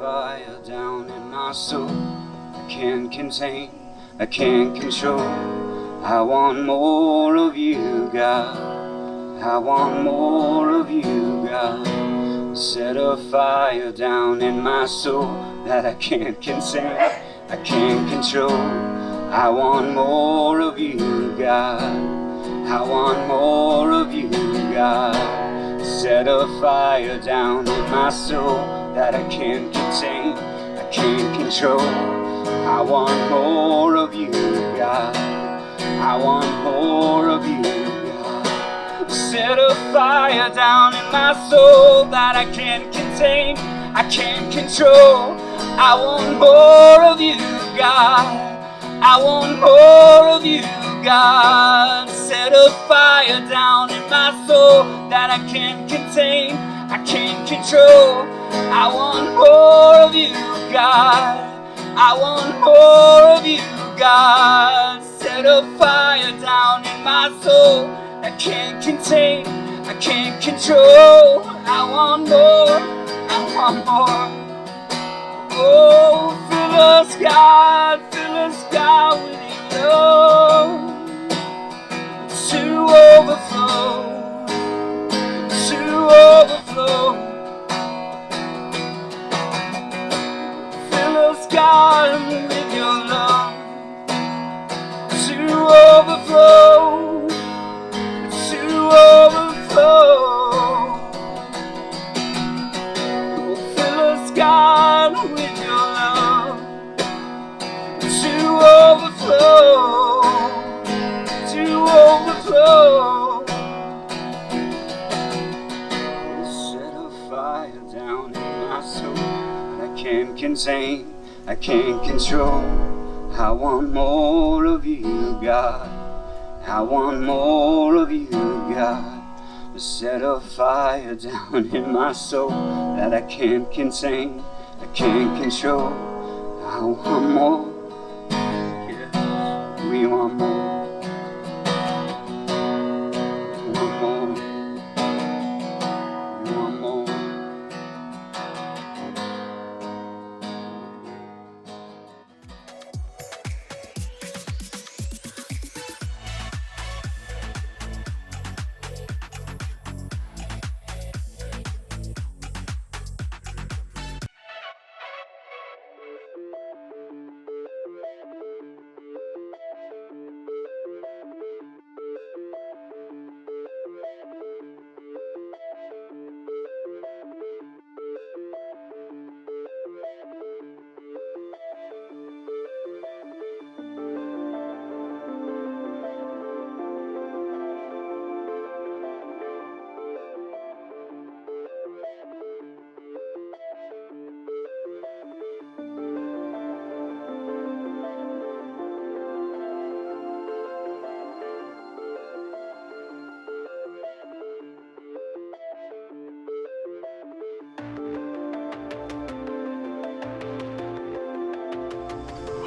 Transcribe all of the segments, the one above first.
fire down in my soul. I can't contain, I can't control. I want more of you, God. I want more of you, God. Set a fire down in my soul that I can't contain, I can't control. I want more of you, God. I want more of you, God. Set a fire down in my soul that I can't contain, I can't control. I want more of you, God. I want more of you, God. Set a fire down in my soul that I can't contain, I can't control. I want more of you, God. I want more of you, God. Set a fire down in my soul that I can't contain, I can't control. I want more of you, God. I want more of you, God. Set a fire down in my soul I can't contain, I can't control. I want more, I want more. Oh, fill us, God, with your love to overflow, to overflow. Fill us, God, with your love to overflow, to overflow. Oh, fill us, God, with your love to overflow, to overflow. Set a fire down in my soul that I can't contain, I can't control. I want more of you, God. I want more of you, God. Set a fire down in my soul that I can't contain, I can't control. I want more. Yes, we want more. We want more. We want more.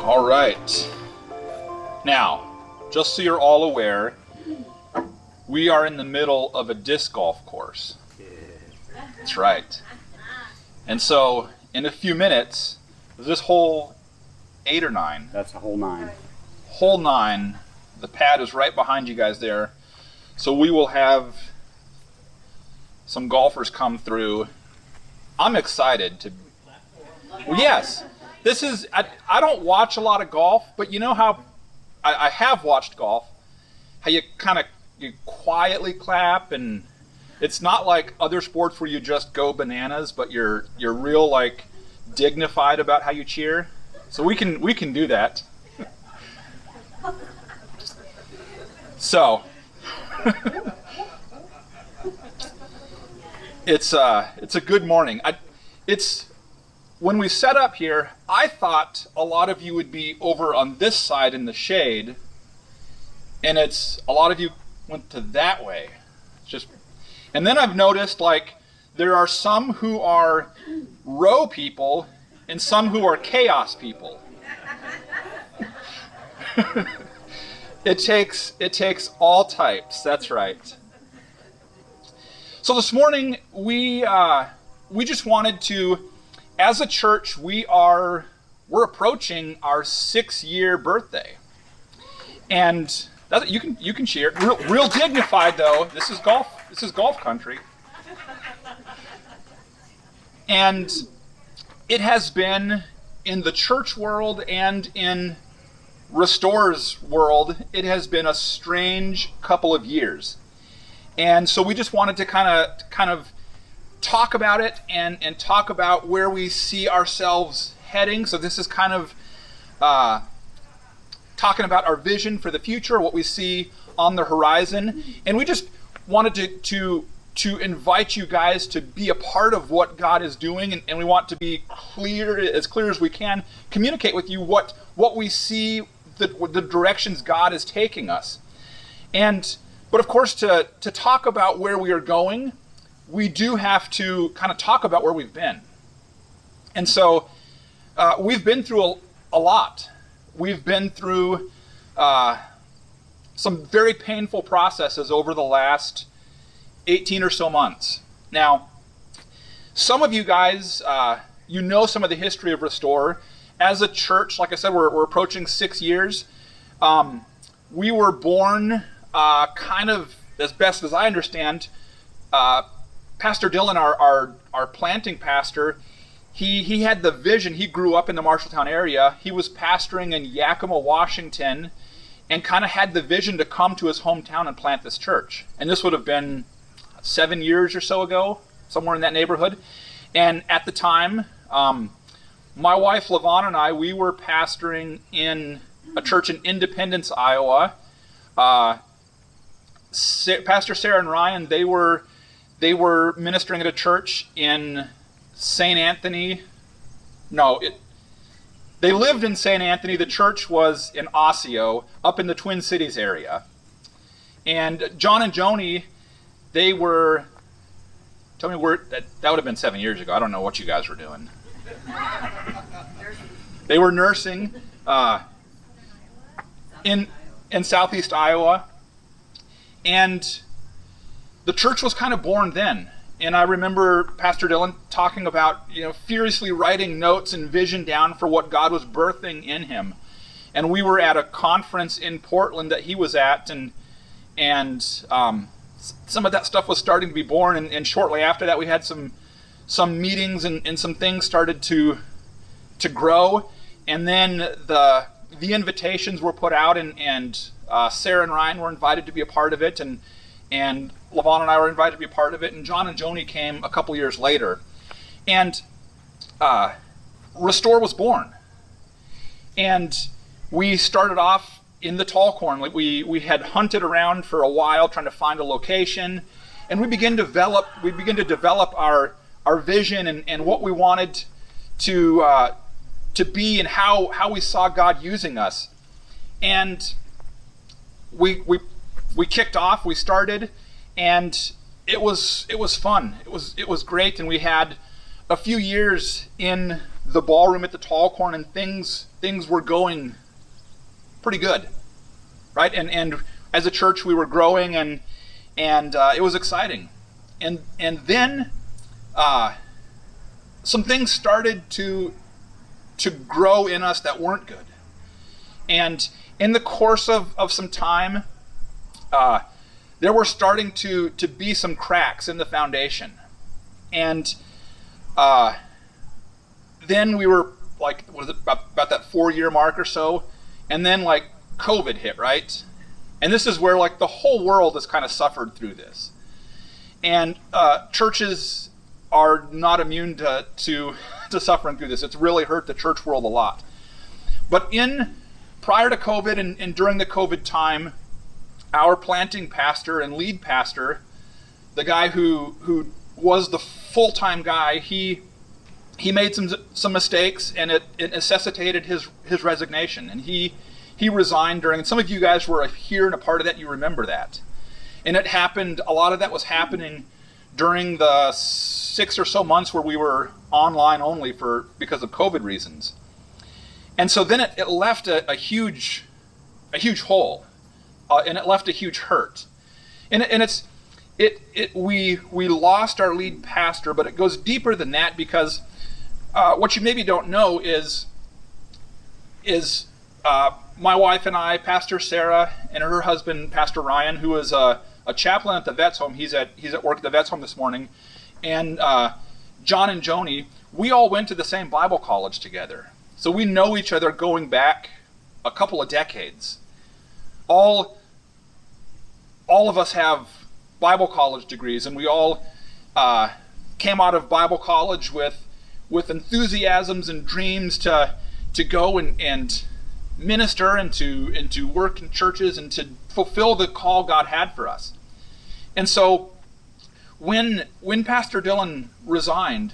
All right. Now, just so you're all aware, we are in the middle of a disc golf course. That's right. And so, in a few minutes, is this hole 8 or 9? That's a whole 9. Hole 9, the pad is right behind you guys there. So we will have some golfers come through. I'm excited to... Well, yes. This is, I don't watch a lot of golf, but you know how, I have watched golf, how you kind of, you quietly clap, and it's not like other sports where you just go bananas, but you're real like dignified about how you cheer. So we can do that. So, it's a good morning. When we set up here, I thought a lot of you would be over on this side in the shade, and a lot of you went to that way. And then I've noticed like there are some who are row people and some who are chaos people. It takes all types. That's right. So this morning we just wanted to as a church, we're approaching our 6-year birthday. And you can cheer. Real dignified though. This is golf country. And it has been, in the church world and in Restore's world, it has been a strange couple of years. And so we just wanted to kind of talk about it and talk about where we see ourselves heading. So this is kind of talking about our vision for the future, what we see on the horizon. And we just wanted to invite you guys to be a part of what God is doing, and we want to be clear as we can, communicate with you what we see, the directions God is taking us. But of course, to talk about where we are going, we do have to kind of talk about where we've been. And so we've been through a lot. We've been through some very painful processes over the last 18 or so months. Now, some of you guys, you know some of the history of Restore. As a church, like I said, we're approaching 6 years. We were born kind of, as best as I understand, Pastor Dylan, our planting pastor, he had the vision. He grew up in the Marshalltown area. He was pastoring in Yakima, Washington, and kind of had the vision to come to his hometown and plant this church. And this would have been 7 years or so ago, somewhere in that neighborhood. And at the time, my wife LaVon and I, we were pastoring in a church in Independence, Iowa. Pastor Sarah and Ryan, they were ministering at a church in St. Anthony. They lived in St. Anthony. The church was in Osseo, up in the Twin Cities area. And John and Joni, they were, tell me where, that would have been 7 years ago. I don't know what you guys were doing. They were nursing in southeast Iowa. And the church was kind of born then. And I remember Pastor Dylan talking about, furiously writing notes and vision down for what God was birthing in him. And we were at a conference in Portland that he was at, and some of that stuff was starting to be born. And shortly after that, we had some meetings and some things started to grow. And then the invitations were put out, and Sarah and Ryan were invited to be a part of it, and LaVon and I were invited to be a part of it, and John and Joni came a couple years later. And Restore was born. And we started off in the tall corn. We had hunted around for a while trying to find a location, and we began to develop our vision and what we wanted to be and how we saw God using us. And we kicked off, we started, and it was fun. It was great, and we had a few years in the ballroom at the Tall Corn, and things were going pretty good, right? And as a church, we were growing, and it was exciting. And then some things started to grow in us that weren't good. And in the course of some time, there were starting to be some cracks in the foundation. And then we were about that 4-year mark or so, and then COVID hit, right? And this is where the whole world has kind of suffered through this. And churches are not immune to suffering through this. It's really hurt the church world a lot. But prior to COVID and during the COVID time, our planting pastor and lead pastor, the guy who was the full-time guy, he made some mistakes, and it necessitated his resignation. And he resigned during, and some of you guys were here and a part of that, you remember that. And it happened, a lot of that was happening during the 6 or so months where we were online only because of COVID reasons. And so then it left a huge hole, and it left a huge hurt. And we lost our lead pastor, but it goes deeper than that, because What you maybe don't know is my wife and I, Pastor Sarah, and her husband, Pastor Ryan, who is a chaplain at the Vets Home. He's at work at the Vets Home this morning, and John and Joni. We all went to the same Bible college together, so we know each other going back a couple of decades. All of us have Bible college degrees, and we all came out of Bible college with enthusiasms and dreams to go and minister and to work in churches and to fulfill the call God had for us. And so when Pastor Dylan resigned,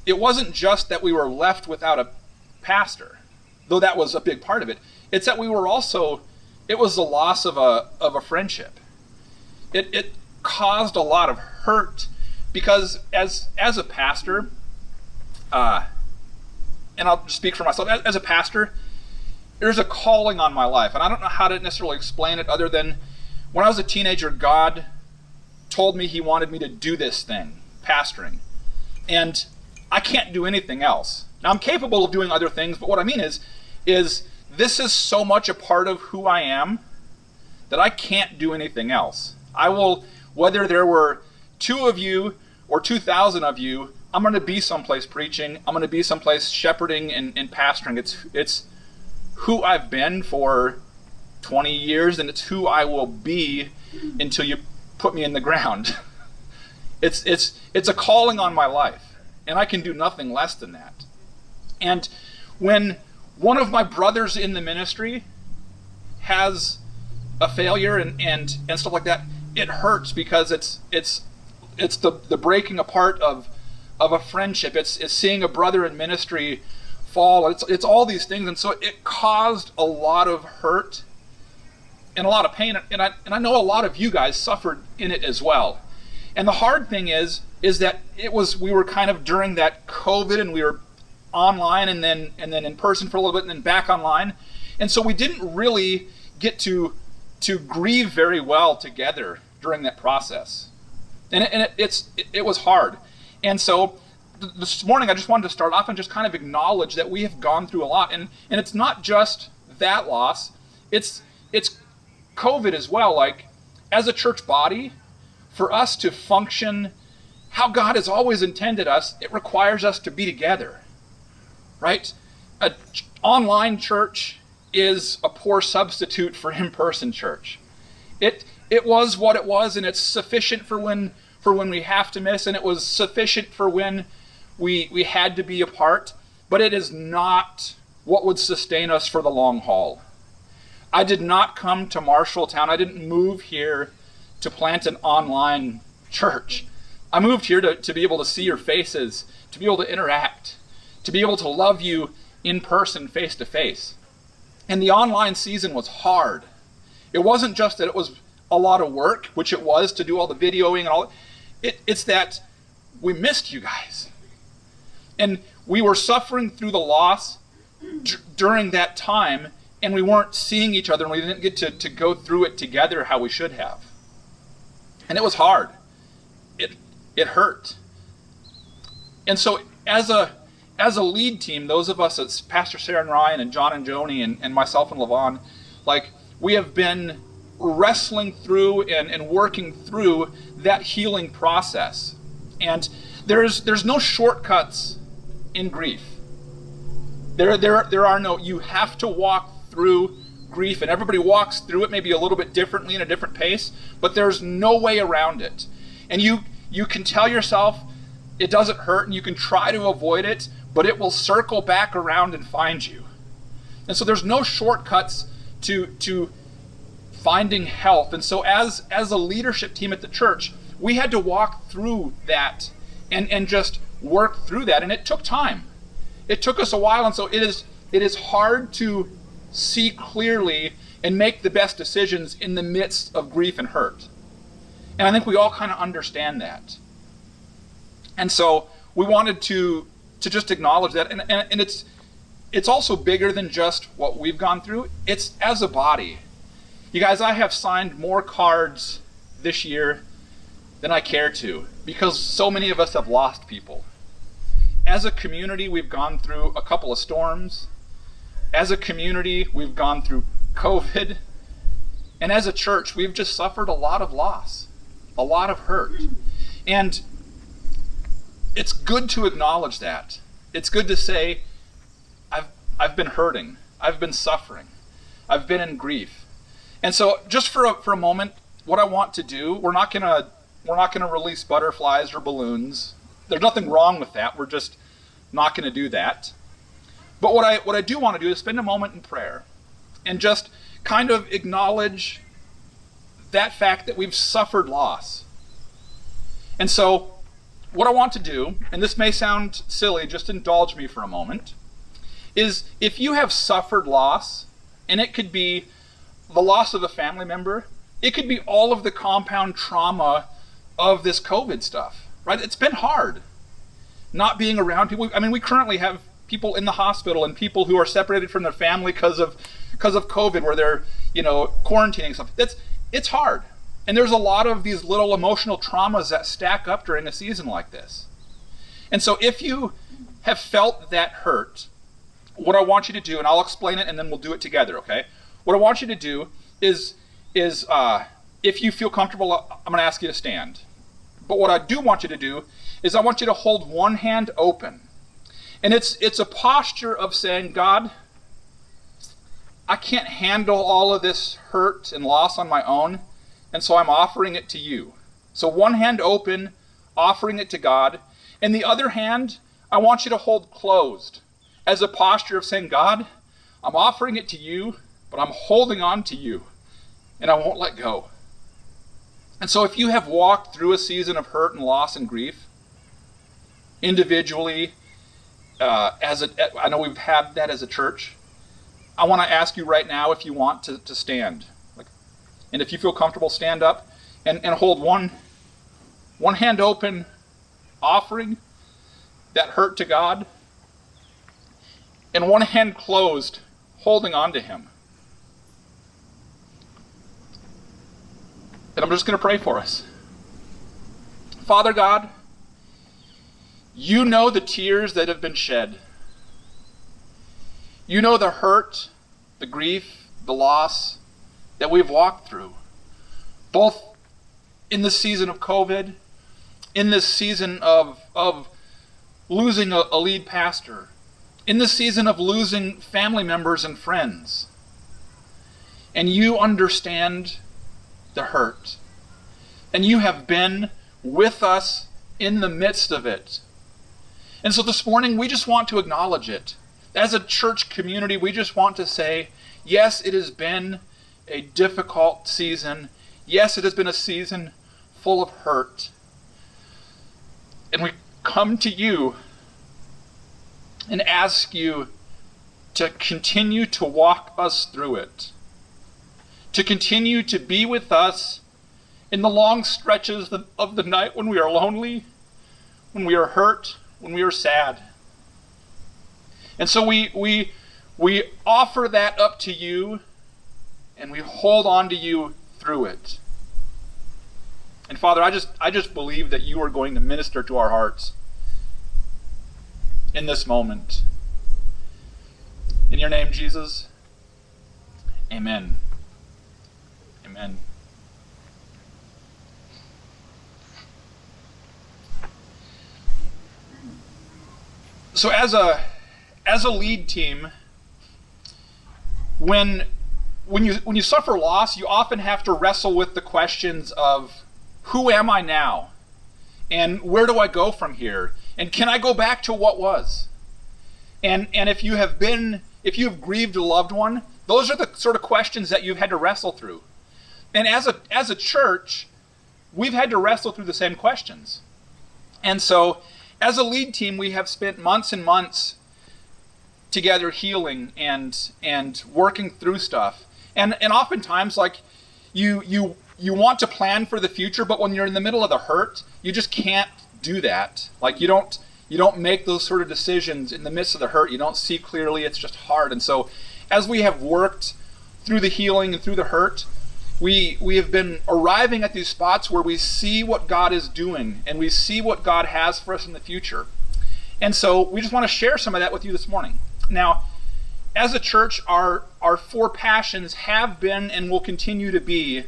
it wasn't just that we were left without a pastor, though that was a big part of it. It's that we were also, it was the loss of a friendship. It caused a lot of hurt because as a pastor, and I'll speak for myself, as a pastor, there's a calling on my life, and I don't know how to necessarily explain it other than when I was a teenager, God told me He wanted me to do this thing, pastoring, and I can't do anything else. Now, I'm capable of doing other things, but what I mean is this is so much a part of who I am that I can't do anything else. I will, whether there were 2 of you or 2,000 of you, I'm going to be someplace preaching. I'm going to be someplace shepherding and pastoring. It's who I've been for 20 years, and it's who I will be until you put me in the ground. It's a calling on my life, and I can do nothing less than that. And when one of my brothers in the ministry has a failure and stuff like that, it hurts because it's the breaking apart of a friendship. It's seeing a brother in ministry fall. It's all these things, and so it caused a lot of hurt and a lot of pain. And I know a lot of you guys suffered in it as well. And the hard thing is that we were kind of during that COVID, and we were online and then in person for a little bit and then back online, and so we didn't really get to grieve very well together during that process, and it was hard. And so this morning I just wanted to start off and just kind of acknowledge that we have gone through a lot, and it's not just that loss, it's COVID as well. Like, as a church body, for us to function how God has always intended us, it requires us to be together, right? An online church is a poor substitute for in-person church. It was what it was, and it's sufficient for when we have to miss, and it was sufficient for when we had to be apart, but it is not what would sustain us for the long haul. I did not come to Marshalltown. I didn't move here to plant an online church. I moved here to be able to see your faces, to be able to interact, to be able to love you in person, face to face. And the online season was hard. It wasn't just that it was a lot of work, which it was to do all the videoing and all. It's that we missed you guys. And we were suffering through the loss during that time, and we weren't seeing each other, and we didn't get to go through it together how we should have. And it was hard. It hurt. And so as a lead team, those of us, it's Pastor Sarah and Ryan and John and Joni and myself and Levon, like, we have been wrestling through and working through that healing process. And there's no shortcuts in grief. There are no, you have to walk through grief, and everybody walks through it maybe a little bit differently in a different pace, but there's no way around it. And you can tell yourself it doesn't hurt, and you can try to avoid it, but it will circle back around and find you. And so there's no shortcuts to finding health. And so as a leadership team at the church, we had to walk through that and just work through that. And it took time. It took us a while, and so it is hard to see clearly and make the best decisions in the midst of grief and hurt. And I think we all kind of understand that. And so we wanted to just acknowledge that. And it's also bigger than just what we've gone through. It's as a body. You guys, I have signed more cards this year than I care to, because so many of us have lost people. as a community, we've gone through a couple of storms. As a community, we've gone through COVID. And as a church, we've just suffered a lot of loss, a lot of hurt. And it's good to acknowledge that. It's good to say, I've been hurting. I've been suffering. I've been in grief. And so just for a moment, what I want to do, we're not gonna release butterflies or balloons. There's nothing wrong with that. We're just not gonna do that. But what I do want to do is spend a moment in prayer and just kind of acknowledge that fact that we've suffered loss. And so what I want to do, and this may sound silly, just indulge me for a moment, is if you have suffered loss, and it could be the loss of a family member, it could be all of the compound trauma of this COVID stuff, right? It's been hard not being around people. I mean, we currently have people in the hospital and people who are separated from their family because of COVID, where they're, quarantining stuff. It's hard. And there's a lot of these little emotional traumas that stack up during a season like this. And so if you have felt that hurt, what I want you to do, and I'll explain it and then we'll do it together, okay? What I want you to do is if you feel comfortable, I'm going to ask you to stand. But what I do want you to do is I want you to hold one hand open. And it's a posture of saying, God, I can't handle all of this hurt and loss on my own, and so I'm offering it to you. So one hand open, offering it to God, and the other hand, I want you to hold closed as a posture of saying, God, I'm offering it to you, but I'm holding on to you, and I won't let go. And so if you have walked through a season of hurt and loss and grief, individually, I know we've had that as a church, I want to ask you right now if you want to stand. And if you feel comfortable, stand up and hold one hand open, offering that hurt to God, and one hand closed, holding on to Him. And I'm just going to pray for us. Father God, you know the tears that have been shed. You know the hurt, the grief, the loss that we've walked through, both in this season of COVID, in this season of losing a lead pastor, in this season of losing family members and friends. And you understand the hurt. And you have been with us in the midst of it. And so this morning, we just want to acknowledge it. As a church community, we just want to say, yes, it has been a difficult season. Yes, it has been a season full of hurt. And we come to you and ask you to continue to walk us through it. To continue to be with us in the long stretches of the night when we are lonely, when we are hurt, when we are sad. And so we offer that up to you, and we hold on to you through it. And Father, I just believe that you are going to minister to our hearts in this moment. In your name, Jesus, amen. Amen. So as a lead team, when you suffer loss, you often have to wrestle with the questions of, who am I now? And where do I go from here? And can I go back to what was? And if you have grieved a loved one, those are the sort of questions that you've had to wrestle through. And as a church, we've had to wrestle through the same questions. And so as a lead team, we have spent months and months together healing and working through stuff. And oftentimes, like, you want to plan for the future, but when you're in the middle of the hurt, you just can't do that. Like, you don't make those sort of decisions in the midst of the hurt. You don't see clearly. It's just hard. And so as we have worked through the healing and through the hurt, we have been arriving at these spots where we see what God is doing and we see what God has for us in the future. And so we just want to share some of that with you this morning. Now, as a church, our four passions have been and will continue to be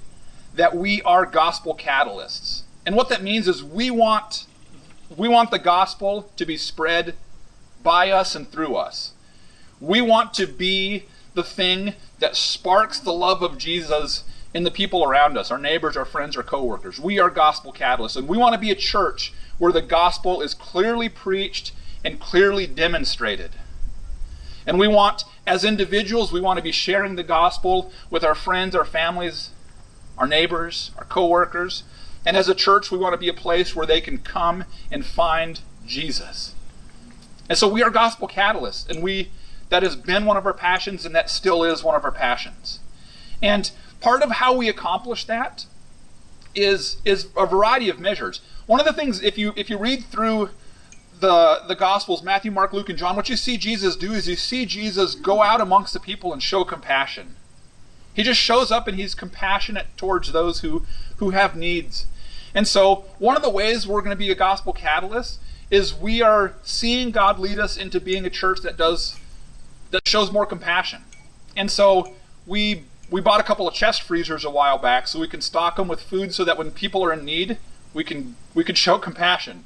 that we are gospel catalysts. And what that means is we want the gospel to be spread by us and through us. We want to be the thing that sparks the love of Jesus in the people around us, our neighbors, our friends, our coworkers. We are gospel catalysts, and we want to be a church where the gospel is clearly preached and clearly demonstrated. And we want, as individuals, we want to be sharing the gospel with our friends, our families, our neighbors, our coworkers. And as a church, we want to be a place where they can come and find Jesus. And so we are gospel catalysts, and that has been one of our passions, and that still is one of our passions. And part of how we accomplish that is a variety of measures. One of the things, if you read through the Gospels, Matthew, Mark, Luke, and John, what you see Jesus do is you see Jesus go out amongst the people and show compassion. He just shows up and he's compassionate towards those who have needs. And so one of the ways we're going to be a gospel catalyst is we are seeing God lead us into being a church that shows more compassion. And so we bought a couple of chest freezers a while back so we can stock them with food so that when people are in need, we can show compassion.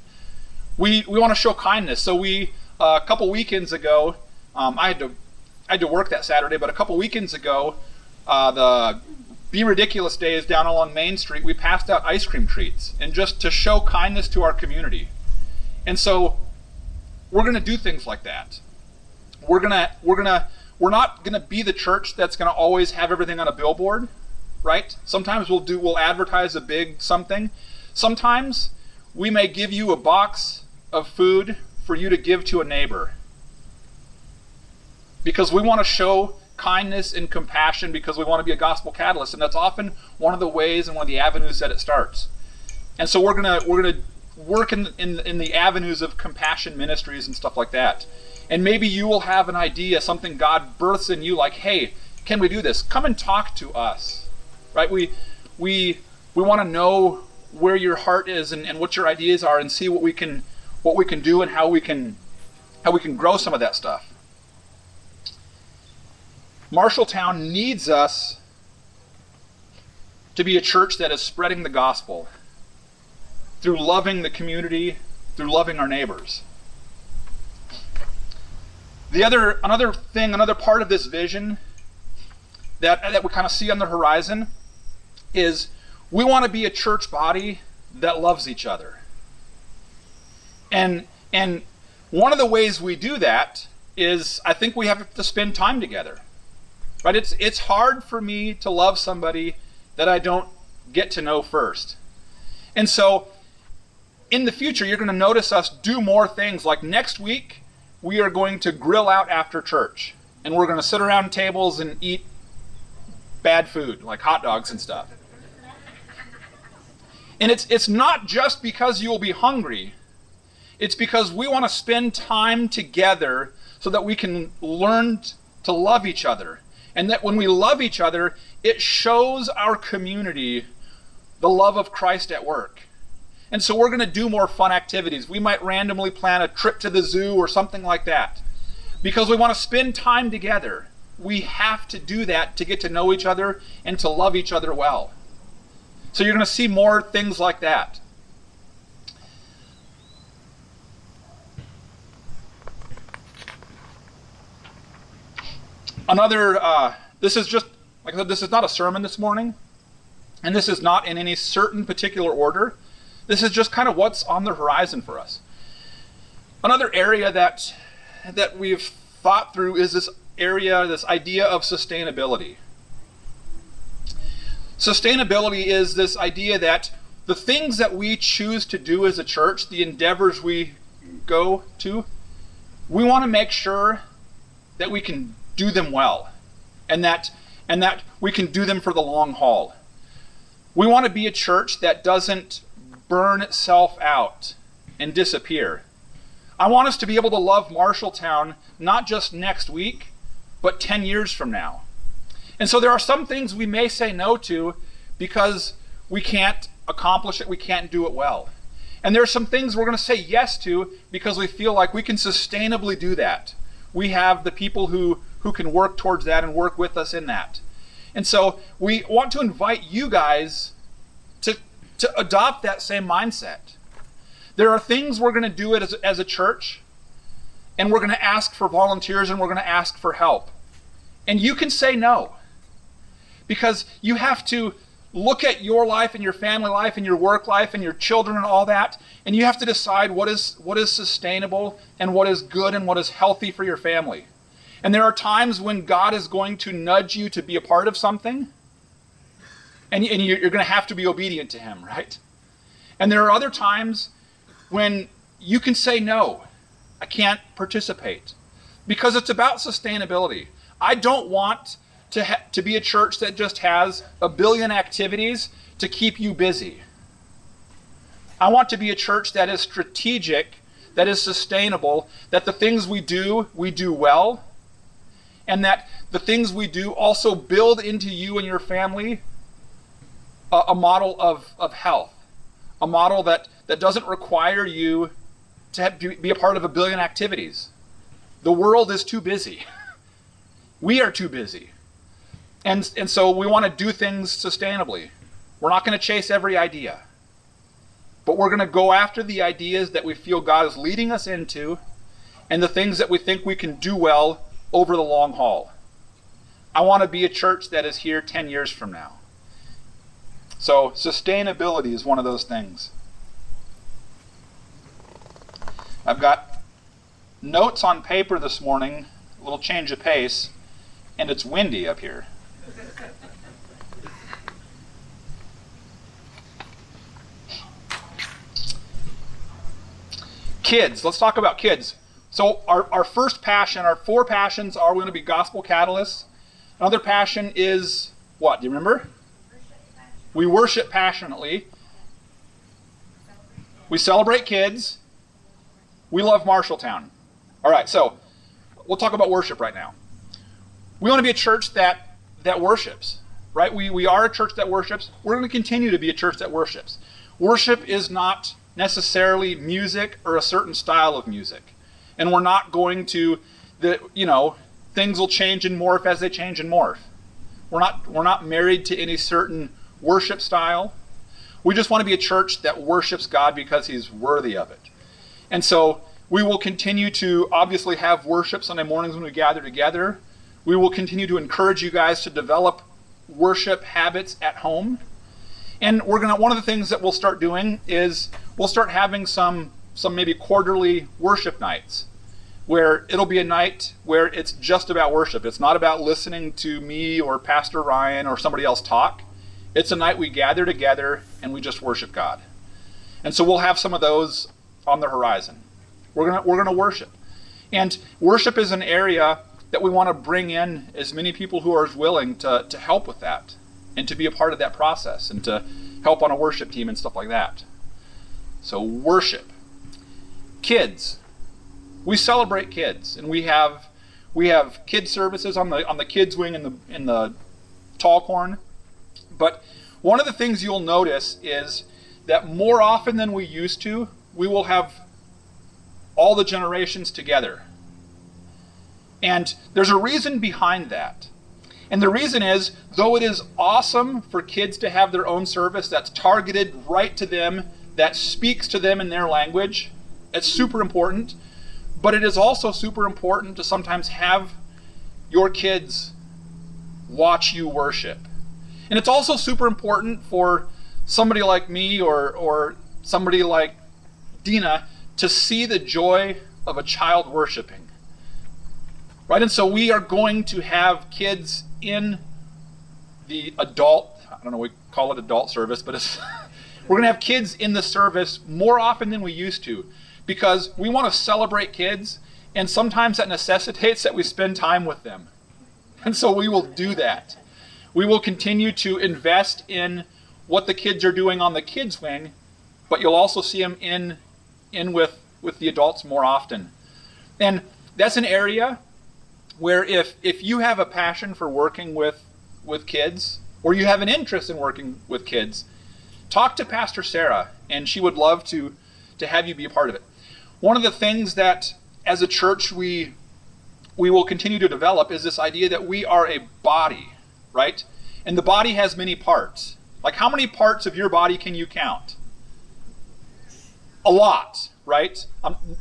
We want to show kindness. So a couple weekends ago, I had to work that Saturday, but a couple weekends ago, the Be Ridiculous Days down along Main Street, we passed out ice cream treats, and just to show kindness to our community. And so we're going to do things like that. We're not going to be the church that's going to always have everything on a billboard, right? Sometimes we'll advertise a big something. Sometimes we may give you a box of food for you to give to a neighbor, because we want to show kindness and compassion, because we want to be a gospel catalyst, and that's often one of the ways and one of the avenues that it starts. And so we're gonna work in the avenues of compassion ministries and stuff like that. And maybe you will have an idea, something God births in you, like, hey, can we do this? Come and talk to us, right? We want to know where your heart is and what your ideas are, and see what we can do and how we can grow some of that stuff. Marshalltown needs us to be a church that is spreading the gospel through loving the community, through loving our neighbors. Another part of this vision that we kind of see on the horizon is we want to be a church body that loves each other. And one of the ways we do that is, I think we have to spend time together. Right? It's hard for me to love somebody that I don't get to know first. And so in the future, you're going to notice us do more things. Like next week, we are going to grill out after church. And we're going to sit around tables and eat bad food, like hot dogs and stuff. And it's not just because you'll be hungry. It's because we want to spend time together so that we can learn to love each other. And that when we love each other, it shows our community the love of Christ at work. And so we're going to do more fun activities. We might randomly plan a trip to the zoo or something like that, because we want to spend time together. We have to do that to get to know each other and to love each other well. So you're going to see more things like that. This is just, like I said, this is not a sermon this morning, and this is not in any certain particular order. This is just kind of what's on the horizon for us. Another area that we've thought through is this idea of sustainability. Sustainability is this idea that the things that we choose to do as a church, the endeavors we go to, we want to make sure that we can do them well, and that we can do them for the long haul. We want to be a church that doesn't burn itself out and disappear. I want us to be able to love Marshalltown not just next week, but 10 years from now. And so there are some things we may say no to because we can't accomplish it, we can't do it well. And there are some things we're going to say yes to because we feel like we can sustainably do that. We have the people who can work towards that and work with us in that. And so we want to invite you guys to adopt that same mindset. There are things we're going to do it as a church, and we're going to ask for volunteers and we're going to ask for help. And you can say no, because you have to look at your life and your family life and your work life and your children and all that, and you have to decide what is sustainable and what is good and what is healthy for your family. And there are times when God is going to nudge you to be a part of something, and you're going to have to be obedient to him, right? And there are other times when you can say, no, I can't participate, because it's about sustainability. I don't want to be a church that just has a billion activities to keep you busy. I want to be a church that is strategic, that is sustainable, that the things we do well, and that the things we do also build into you and your family a model of health, a model that doesn't require you to be a part of a billion activities. The world is too busy. We are too busy. And so we want to do things sustainably. We're not going to chase every idea, but we're going to go after the ideas that we feel God is leading us into and the things that we think we can do well over the long haul. I want to be a church that is here 10 years from now. So sustainability is one of those things. I've got notes on paper this morning, a little change of pace, and it's windy up here. Kids, let's talk about kids. So our first passion, our 4 passions are going to be gospel catalysts. Another passion is what? Do you remember? We worship passionately. We celebrate kids. We love Marshalltown. All right, so we'll talk about worship right now. We want to be a church that worships, right? We are a church that worships. We're going to continue to be a church that worships. Worship is not necessarily music or a certain style of music. And we're not going to, things will change and morph as they change and morph. We're not married to any certain worship style. We just want to be a church that worships God because he's worthy of it. And so we will continue to obviously have worship Sunday mornings when we gather together. We will continue to encourage you guys to develop worship habits at home. And one of the things that we'll start doing is we'll start having some maybe quarterly worship nights, where it'll be a night where it's just about worship. It's not about listening to me or Pastor Ryan or somebody else talk. It's a night we gather together and we just worship God. And so we'll have some of those on the horizon. We're gonna worship. And worship is an area that we want to bring in as many people who are willing to help with that and to be a part of that process and to help on a worship team and stuff like that. So worship. Kids. We celebrate kids, and we have kids services on the kids wing in the tall corn. But one of the things you'll notice is that more often than we used to, we will have all the generations together. And there's a reason behind that. And the reason is, though it is awesome for kids to have their own service that's targeted right to them, that speaks to them in their language, it's super important. But it is also super important to sometimes have your kids watch you worship. And it's also super important for somebody like me or somebody like Dina to see the joy of a child worshiping. Right? And so we are going to have kids in the adult, I don't know, we call it adult service, but we're going to have kids in the service more often than we used to, because we want to celebrate kids, and sometimes that necessitates that we spend time with them. And so we will do that. We will continue to invest in what the kids are doing on the kids wing, but you'll also see them in with the adults more often. And that's an area where if you have a passion for working with kids, or you have an interest in working with kids, talk to Pastor Sarah, and she would love to to have you be a part of it. One of the things that as a church we will continue to develop is this idea that we are a body, right? And the body has many parts. Like, how many parts of your body can you count? A lot, right?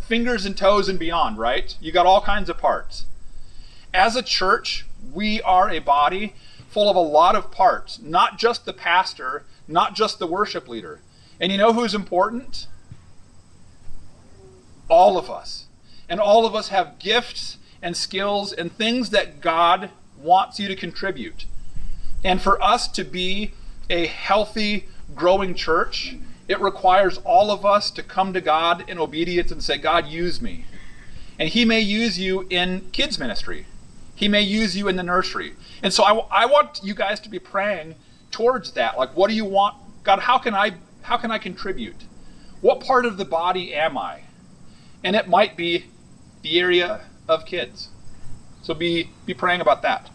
Fingers and toes and beyond, right? You got all kinds of parts. As a church, we are a body full of a lot of parts, not just the pastor, not just the worship leader. And you know who's important? All of us. And all of us have gifts and skills and things that God wants you to contribute. And for us to be a healthy, growing church, it requires all of us to come to God in obedience and say, God, use me. And He may use you in kids ministry. He may use you in the nursery. And so I want you guys to be praying towards that. Like, what do you want? God, how can I contribute? What part of the body am I? And it might be the area of kids. So be praying about that.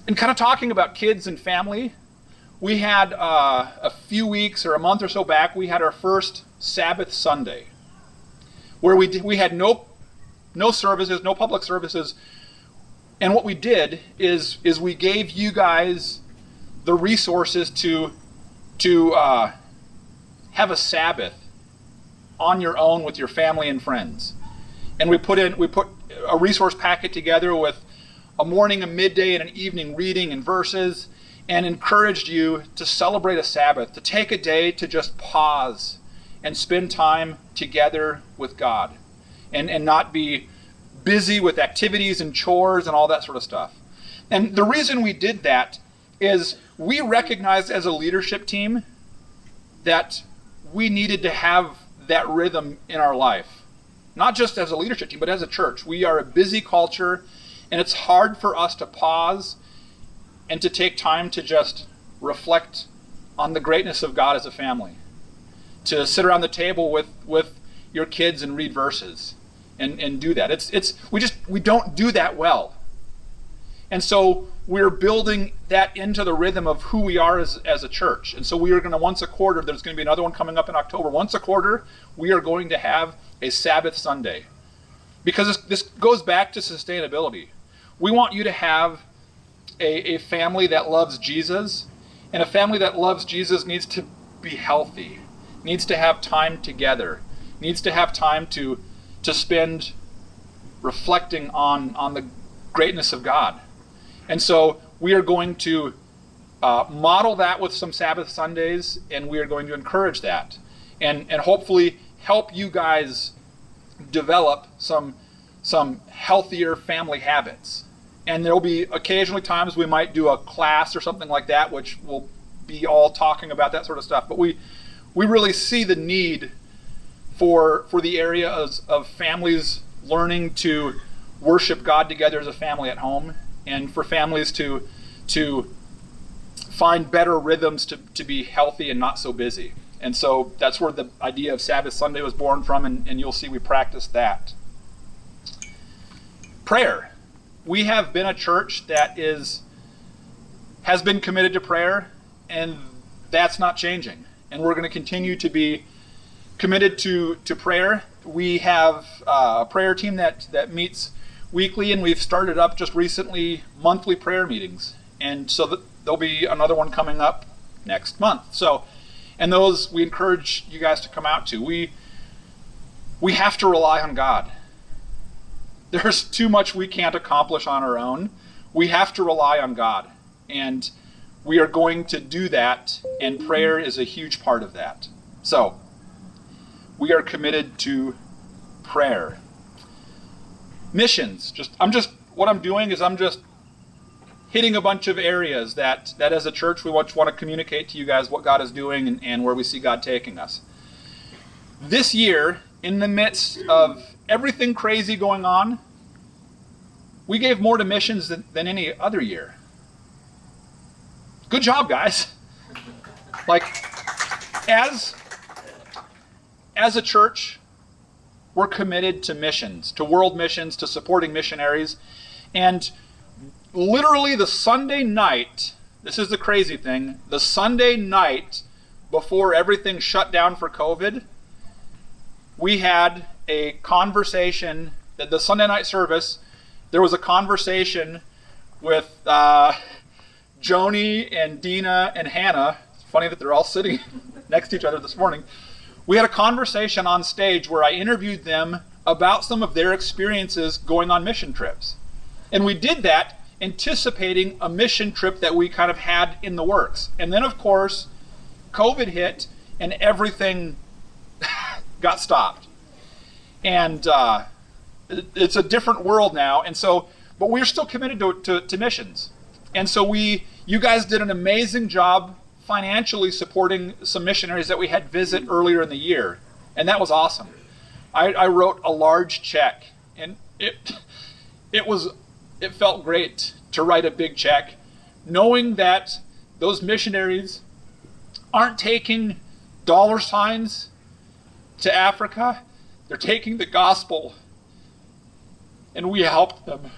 And kind of talking about kids and family, we had a few weeks or a month or so back, we had our first Sabbath Sunday, where we had no services, no public services. And what we did is we gave you guys the resources to have a Sabbath on your own with your family and friends. And we put a resource packet together with a morning, a midday, and an evening reading and verses, and encouraged you to celebrate a Sabbath, to take a day to just pause and spend time together with God, and not be busy with activities and chores and all that sort of stuff. And the reason we did that is we recognized as a leadership team that we needed to have that rhythm in our life. Not just as a leadership team, but as a church. We are a busy culture, and it's hard for us to pause and to take time to just reflect on the greatness of God as a family. To sit around the table with your kids and read verses and do that. We don't do that well. And so we're building that into the rhythm of who we are as a church. And so we are going to, once a quarter, there's going to be another one coming up in October. Once a quarter, we are going to have a Sabbath Sunday. Because this goes back to sustainability. We want you to have a family that loves Jesus. And a family that loves Jesus needs to be healthy, needs to have time together, needs to have time to spend reflecting on the greatness of God. And so we are going to model that with some Sabbath Sundays, and we are going to encourage that and hopefully help you guys develop some healthier family habits. And there will be occasionally times we might do a class or something like that, which will be all talking about that sort of stuff. But we really see the need for the area of families learning to worship God together as a family at home, and for families to find better rhythms to be healthy and not so busy. And so that's where the idea of Sabbath Sunday was born from, and you'll see we practice that. Prayer. We have been a church that has been committed to prayer, and that's not changing. And we're going to continue to be committed to prayer. We have a prayer team that meets weekly, and we've started up just recently monthly prayer meetings. And so there'll be another one coming up next month. So, and those we encourage you guys to come out to. We have to rely on God. There's too much we can't accomplish on our own. We have to rely on God. And we are going to do that, and prayer is a huge part of that. So, we are committed to prayer. Missions. What I'm doing is I'm just hitting a bunch of areas that as a church we want to communicate to you guys what God is doing and where we see God taking us. This year, in the midst of everything crazy going on, we gave more to missions than any other year. Good job, guys. Like, as a church, we're committed to missions, to world missions, to supporting missionaries. And literally the Sunday night, this is the crazy thing, the Sunday night before everything shut down for COVID, we had a conversation at the Sunday night service. There was a conversation with Joni and Dina and Hannah. It's funny that they're all sitting next to each other this morning. We had a conversation on stage where I interviewed them about some of their experiences going on mission trips. And we did that anticipating a mission trip that we kind of had in the works. And then, of course, COVID hit and everything got stopped. And it's a different world now. And so, but we're still committed to missions. And so you guys did an amazing job financially supporting some missionaries that we had visit earlier in the year. And that was awesome. I wrote a large check, and it felt great to write a big check, knowing that those missionaries aren't taking dollar signs to Africa. They're taking the gospel, and we helped them.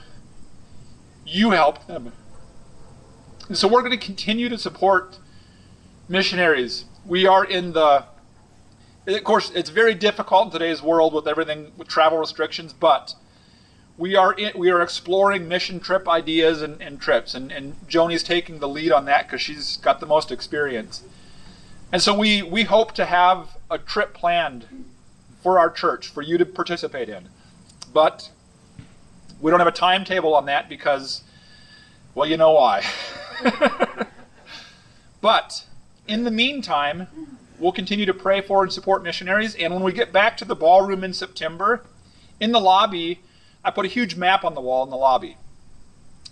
You helped them. And so we're going to continue to support missionaries. We are of course, it's very difficult in today's world with everything, with travel restrictions, but we are exploring mission trip ideas and trips, and Joni's taking the lead on that because she's got the most experience. And so we hope to have a trip planned for our church for you to participate in. But we don't have a timetable on that because, well, you know why. But in the meantime, we'll continue to pray for and support missionaries. And when we get back to the ballroom in September, in the lobby, I put a huge map on the wall in the lobby.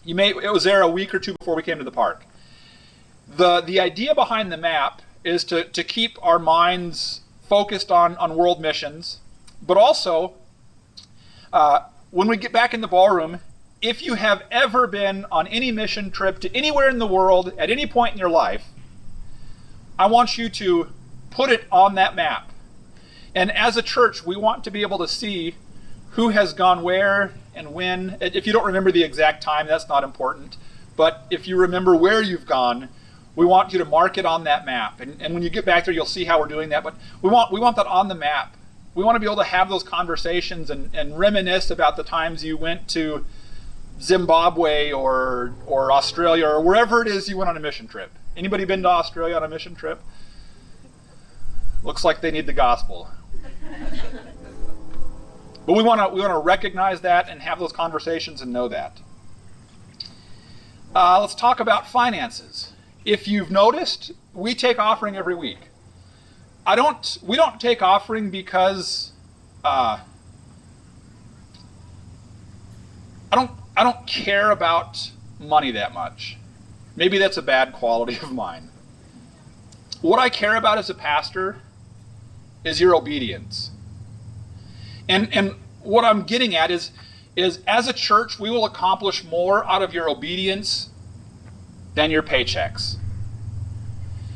It was there a week or two before we came to the park. The idea behind the map is to keep our minds focused on world missions, but also when we get back in the ballroom, if you have ever been on any mission trip to anywhere in the world at any point in your life, I want you to put it on that map. And as a church, we want to be able to see who has gone where and when. If you don't remember the exact time, that's not important. But if you remember where you've gone, we want you to mark it on that map. And when you get back there, you'll see how we're doing that. But we want that on the map. We want to be able to have those conversations and reminisce about the times you went to Zimbabwe or Australia or wherever it is you went on a mission trip. Anybody been to Australia on a mission trip? Looks like they need the gospel. But we want to recognize that and have those conversations and know that. Let's talk about finances. If you've noticed, we take offering every week. We don't take offering because I don't care about money that much. Maybe that's a bad quality of mine. What I care about as a pastor is your obedience. And what I'm getting at is as a church, we will accomplish more out of your obedience than your paychecks.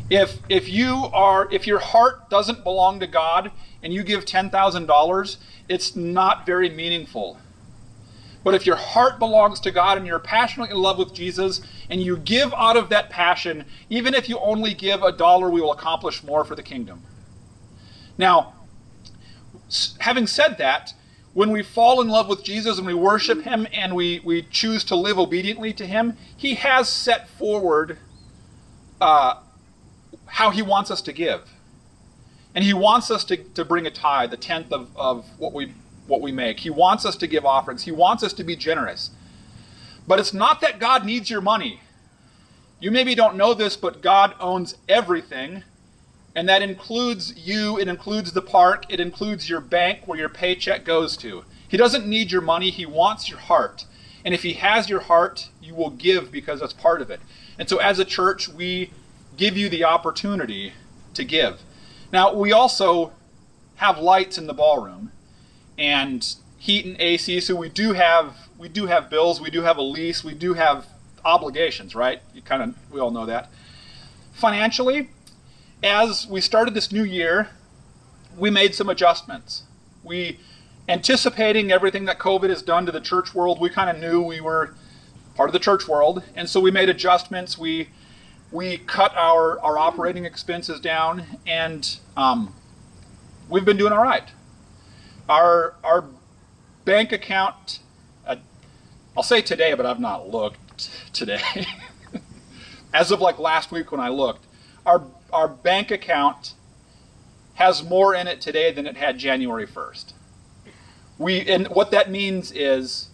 If your heart doesn't belong to God and you give $10,000, it's not very meaningful. But if your heart belongs to God and you're passionately in love with Jesus and you give out of that passion, even if you only give $1, we will accomplish more for the kingdom. Now, having said that, when we fall in love with Jesus and we worship Him and we choose to live obediently to Him, He has set forward how He wants us to give. And He wants us to bring a tithe, the tenth of what we make. He wants us to give offerings. He wants us to be generous. But it's not that God needs your money. You maybe don't know this, but God owns everything. And that includes you, it includes the park, it includes your bank where your paycheck goes to. He doesn't need your money, He wants your heart. And if He has your heart, you will give because that's part of it. And so as a church, we give you the opportunity to give. Now, we also have lights in the ballroom and heat and AC, so we do have bills, we do have a lease, we do have obligations, right? We all know that. Financially, as we started this new year, we made some adjustments. We, anticipating everything that COVID has done to the church world, we kind of knew we were part of the church world, and so we made adjustments. We cut our operating expenses down, and we've been doing all right. Our bank account, I'll say today, but I've not looked today. As of like last week when I looked, our bank account has more in it today than it had January 1st. And what that means is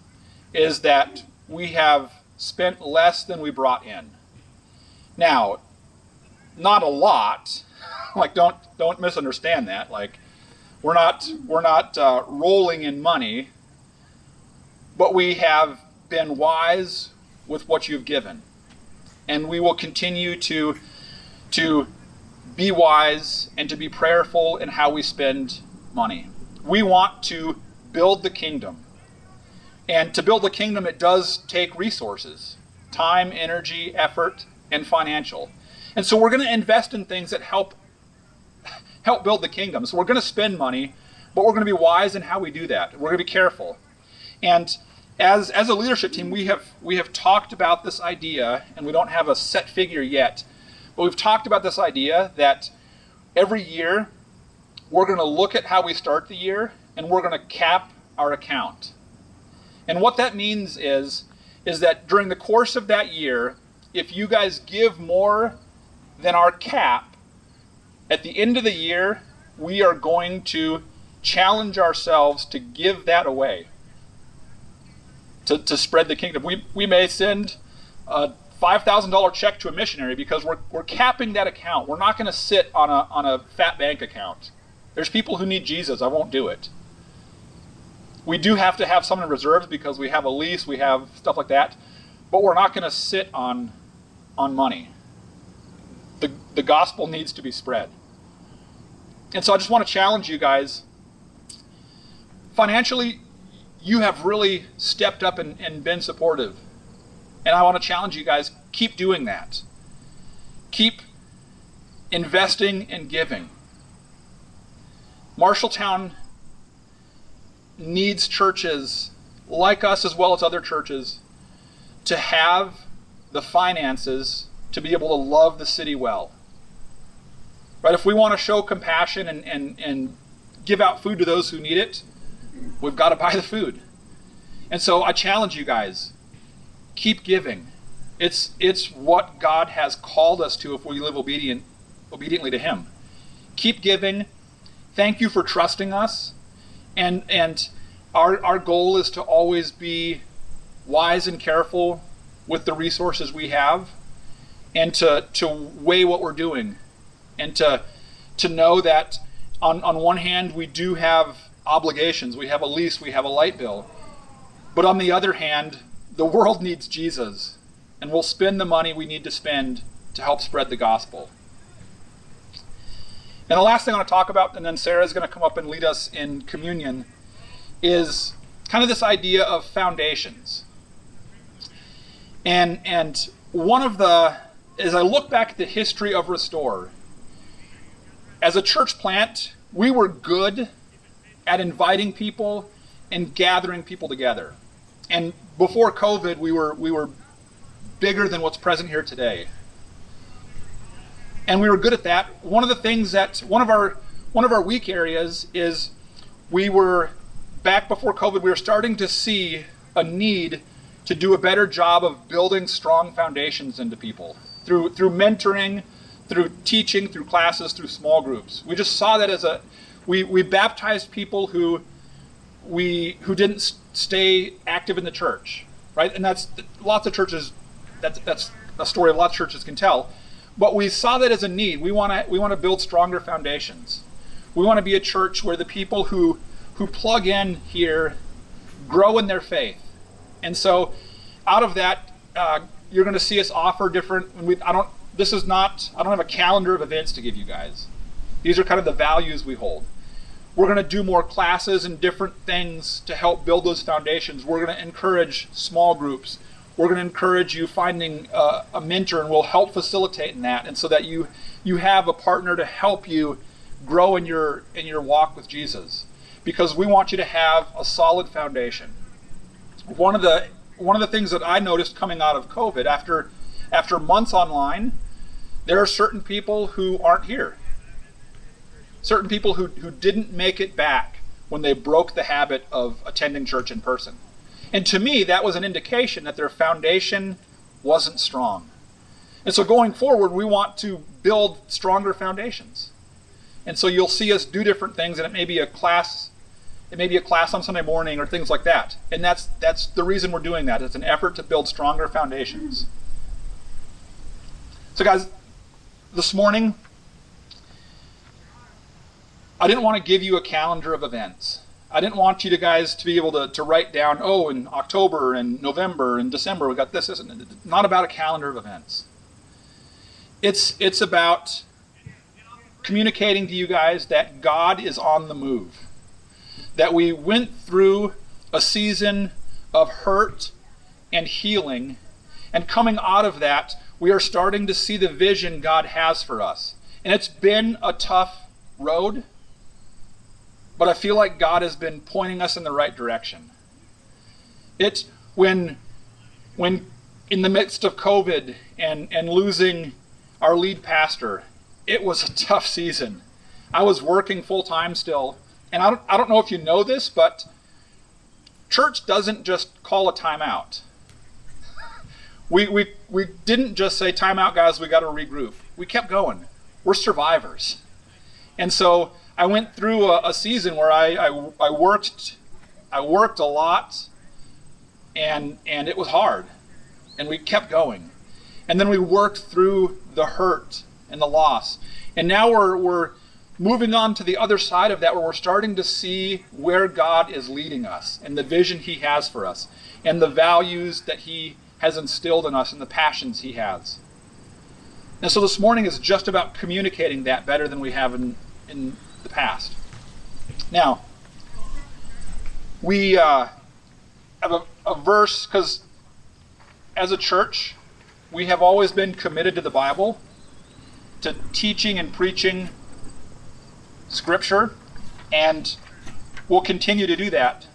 that we have spent less than we brought in. Now, not a lot. Like, don't misunderstand that. Like, we're not rolling in money, but we have been wise with what you've given, and we will continue to be wise and to be prayerful in how we spend money. We want to build the kingdom, and to build the kingdom, it does take resources: time, energy, effort, and financial. And so we're going to invest in things that help build the kingdom. So we're going to spend money, but we're going to be wise in how we do that. We're going to be careful. And as a leadership team, we have talked about this idea, and we don't have a set figure yet, but we've talked about this idea that every year we're going to look at how we start the year, and we're going to cap our account. And what that means is that during the course of that year, if you guys give more than our cap, at the end of the year, we are going to challenge ourselves to give that away, to spread the kingdom. We may send a $5,000 check to a missionary because we're capping that account. We're not going to sit on a fat bank account. There's people who need Jesus. I won't do it. We do have to have some in reserves because we have a lease, we have stuff like that, but we're not going to sit on money. The gospel needs to be spread. And so I just want to challenge you guys. Financially, you have really stepped up and been supportive. And I want to challenge you guys, keep doing that. Keep investing and giving. Marshalltown needs churches like us, as well as other churches, to have the finances to be able to love the city well. Right? If we want to show compassion and give out food to those who need it, we've got to buy the food. And so I challenge you guys, keep giving. It's what God has called us to if we live obediently to Him. Keep giving. Thank you for trusting us. And our goal is to always be wise and careful with the resources we have, and to weigh what we're doing, and to know that on one hand we do have obligations. We have a lease, we have a light bill. But on the other hand, the world needs Jesus, and we'll spend the money we need to spend to help spread the gospel. And the last thing I want to talk about, and then Sarah's going to come up and lead us in communion, is kind of this idea of foundations. And one of as I look back at the history of Restore, as a church plant, we were good at inviting people and gathering people together. And before COVID, we were bigger than what's present here today. And we were good at that. One of the things one of our weak areas is we were, back before COVID, we were starting to see a need to do a better job of building strong foundations into people through mentoring, through teaching, through classes, through small groups. We just saw that we baptized people who didn't stay active in the church, right? And that's lots of churches. That's a story of lots of churches can tell. But we saw that as a need. We want to build stronger foundations. We want to be a church where the people who plug in here grow in their faith. And so, out of that, you're going to see us offer different. I don't have a calendar of events to give you guys. These are kind of the values we hold. We're going to do more classes and different things to help build those foundations. We're going to encourage small groups. We're going to encourage you finding a mentor, and we'll help facilitate in that, and so that you have a partner to help you grow in your walk with Jesus, because we want you to have a solid foundation. One of the things that I noticed coming out of COVID, after months online, there are certain people who aren't here. Certain people who didn't make it back when they broke the habit of attending church in person. And to me, that was an indication that their foundation wasn't strong. And so going forward, we want to build stronger foundations. And so you'll see us do different things, and it may be a class on Sunday morning or things like that. And that's the reason we're doing that. It's an effort to build stronger foundations. So guys, this morning, I didn't want to give you a calendar of events. I didn't want you guys to be able to write down, in October and November and December we got this. It's not about a calendar of events. It's about communicating to you guys that God is on the move. That we went through a season of hurt and healing, and coming out of that, we are starting to see the vision God has for us. And it's been a tough road, but I feel like God has been pointing us in the right direction. It's when in the midst of COVID and losing our lead pastor, it was a tough season. I was working full time still, and I don't know if you know this, but church doesn't just call a timeout. We didn't just say, time out, guys, we got to regroup. We kept going. We're survivors. And so I went through a season where I worked a lot, and it was hard. And we kept going. And then we worked through the hurt and the loss. And now we're moving on to the other side of that, where we're starting to see where God is leading us and the vision He has for us and the values that He has instilled in us and the passions He has. And so this morning is just about communicating that better than we have in the past. Now, we have a verse, because as a church, we have always been committed to the Bible, to teaching and preaching Scripture, and we'll continue to do that.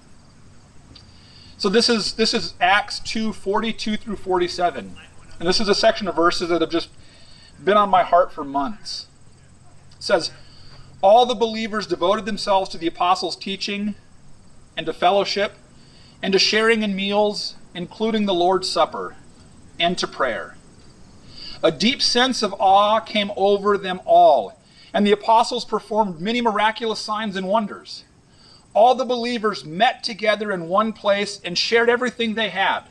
So this is Acts 2:42 through 47. And this is a section of verses that have just been on my heart for months. It says, all the believers devoted themselves to the apostles' teaching and to fellowship and to sharing in meals, including the Lord's Supper, and to prayer. A deep sense of awe came over them all, and the apostles performed many miraculous signs and wonders. All the believers met together in one place and shared everything they had.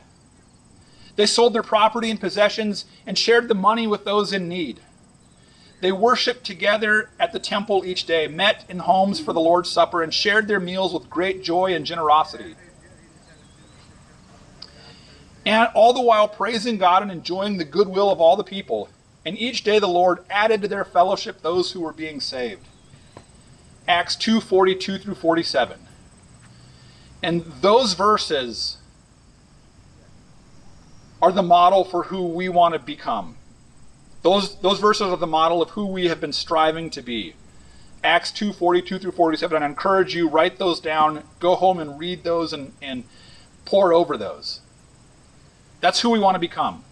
They sold their property and possessions and shared the money with those in need. They worshiped together at the temple each day, met in homes for the Lord's Supper, and shared their meals with great joy and generosity. And all the while praising God and enjoying the goodwill of all the people. And each day the Lord added to their fellowship those who were being saved. Acts 2:42 through 47. And those verses are the model for who we want to become. Those verses are the model of who we have been striving to be. Acts 2:42 through 47. And I encourage you, write those down, go home and read those and pore over those. That's who we want to become.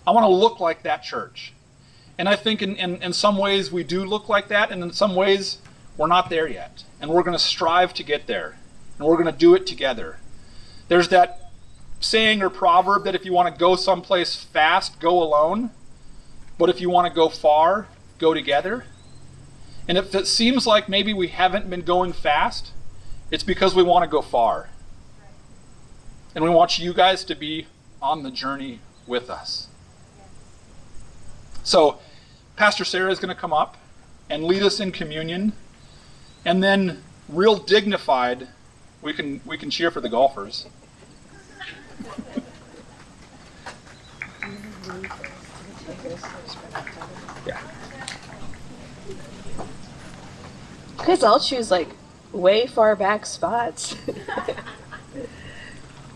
I want to look like that church. And I think in some ways we do look like that, and in some ways we're not there yet. And we're going to strive to get there. And we're going to do it together. There's that saying or proverb that if you want to go someplace fast, go alone. But if you want to go far, go together. And if it seems like maybe we haven't been going fast, it's because we want to go far. And we want you guys to be on the journey with us. So, Pastor Sarah is going to come up and lead us in communion. And then, real dignified, we can cheer for the golfers. Yeah. Because I'll choose way far back spots.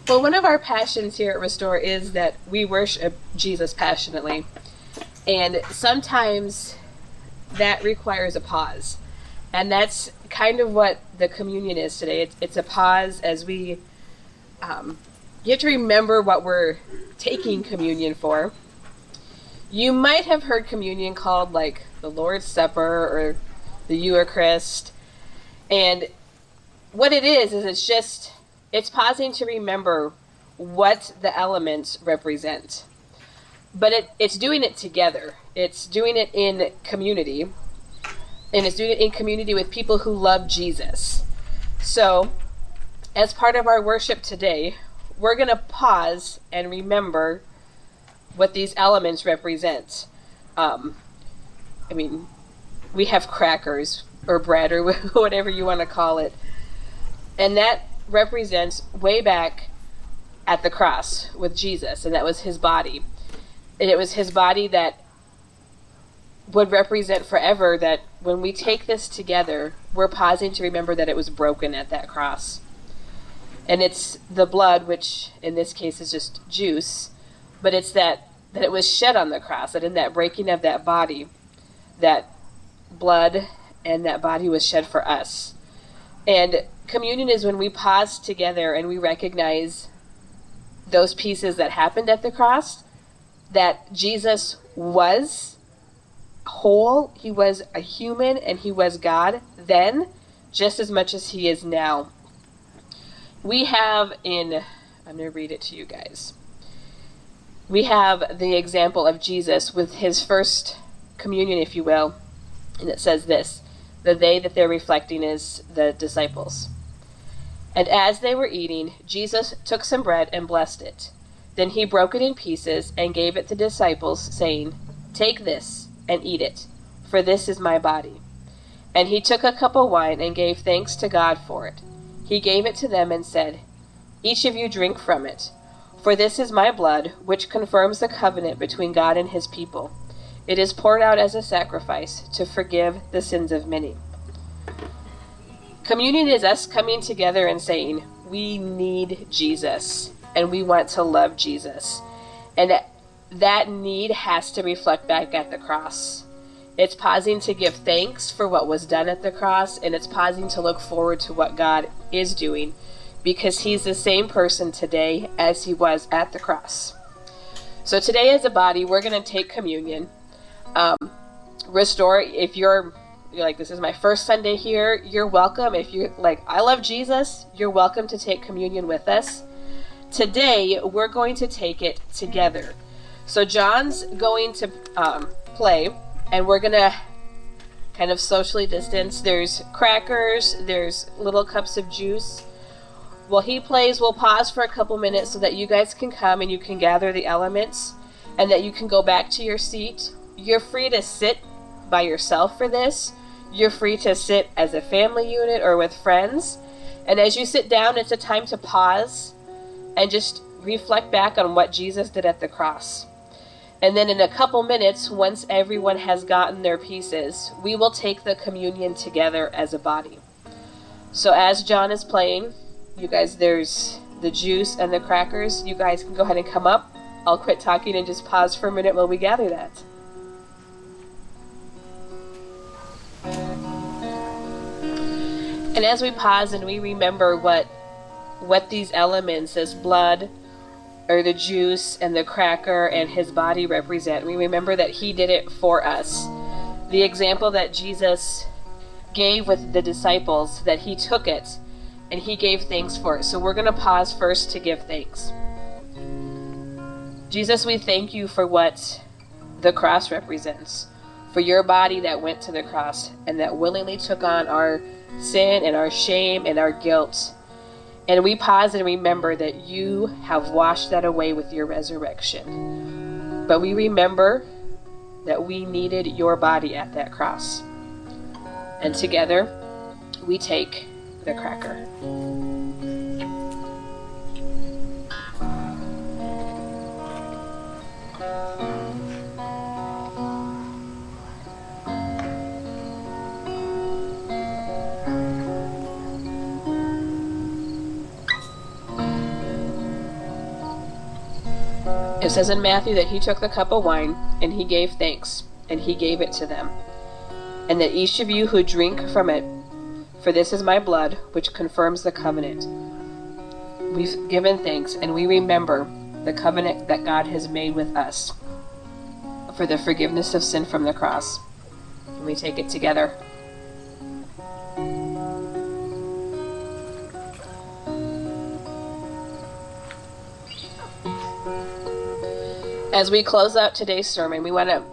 Well, one of our passions here at Restore is that we worship Jesus passionately. And sometimes that requires a pause. And that's kind of what the communion is today. It's a pause as we you have to remember what we're taking communion for. You might have heard communion called the Lord's Supper or the Eucharist. And what it is it's pausing to remember what the elements represent. But it's doing it together. It's doing it in community. And it's doing it in community with people who love Jesus. So, as part of our worship today, we're going to pause and remember what these elements represent. We have crackers or bread or whatever you want to call it. And that represents way back at the cross with Jesus, and that was his body. And it was his body that would represent forever that when we take this together, we're pausing to remember that it was broken at that cross. And it's the blood, which in this case is just juice, but it's that it was shed on the cross, that in that breaking of that body, that blood and that body was shed for us. And communion is when we pause together and we recognize those pieces that happened at the cross, that Jesus was whole, he was a human, and he was God then, just as much as he is now. We have I'm going to read it to you guys. We have the example of Jesus with his first communion, if you will, and it says this: the they that they're reflecting is the disciples. And as they were eating, Jesus took some bread and blessed it. Then he broke it in pieces and gave it to the disciples, saying, "Take this and eat it, for this is my body." And he took a cup of wine and gave thanks to God for it. He gave it to them and said, "Each of you drink from it, for this is my blood, which confirms the covenant between God and his people. It is poured out as a sacrifice to forgive the sins of many." Communion is us coming together and saying, we need Jesus, and we want to love Jesus. And that need has to reflect back at the cross. It's pausing to give thanks for what was done at the cross, and it's pausing to look forward to what God is doing, because he's the same person today as he was at the cross. So today as a body, we're going to take communion. Restore, if you're like, this is my first Sunday here, you're welcome. If you're like, I love Jesus, you're welcome to take communion with us. Today, we're going to take it together. So John's going to play, and we're going to kind of socially distance. There's crackers, there's little cups of juice. While he plays, we'll pause for a couple minutes so that you guys can come and you can gather the elements, and that you can go back to your seat. You're free to sit by yourself for this. You're free to sit as a family unit or with friends. And as you sit down, it's a time to pause and just reflect back on what Jesus did at the cross. And then in a couple minutes, once everyone has gotten their pieces, we will take the communion together as a body. So as John is playing, you guys, there's the juice and the crackers. You guys can go ahead and come up. I'll quit talking and just pause for a minute while we gather that. And as we pause and we remember what these elements, this blood or the juice and the cracker and his body represent, we remember that he did it for us. The example that Jesus gave with the disciples, that he took it and he gave thanks for it. So we're going to pause first to give thanks. Jesus, we thank you for what the cross represents, for your body that went to the cross and that willingly took on our sin and our shame and our guilt. And we pause and remember that you have washed that away with your resurrection. But we remember that we needed your body at that cross. And together, we take the cracker. It says in Matthew that he took the cup of wine and he gave thanks and he gave it to them. And that each of you who drink from it, for this is my blood, which confirms the covenant. We've given thanks and we remember the covenant that God has made with us for the forgiveness of sin from the cross. And we take it together. As we close out today's sermon, we want to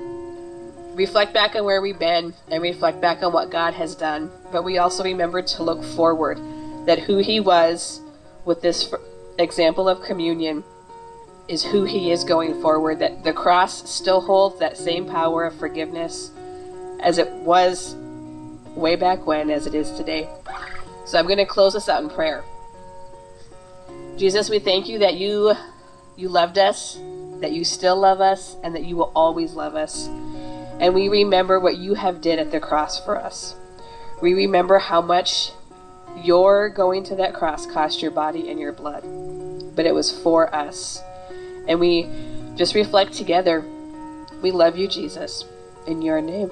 reflect back on where we've been and reflect back on what God has done. But we also remember to look forward, that who he was with this example of communion is who he is going forward, that the cross still holds that same power of forgiveness as it was way back when as it is today. So I'm going to close this out in prayer. Jesus, we thank you that you loved us, that you still love us, and that you will always love us. And we remember what you have did at the cross for us. We remember how much your going to that cross cost your body and your blood, but it was for us. And we just reflect together. We love you, Jesus. In your name.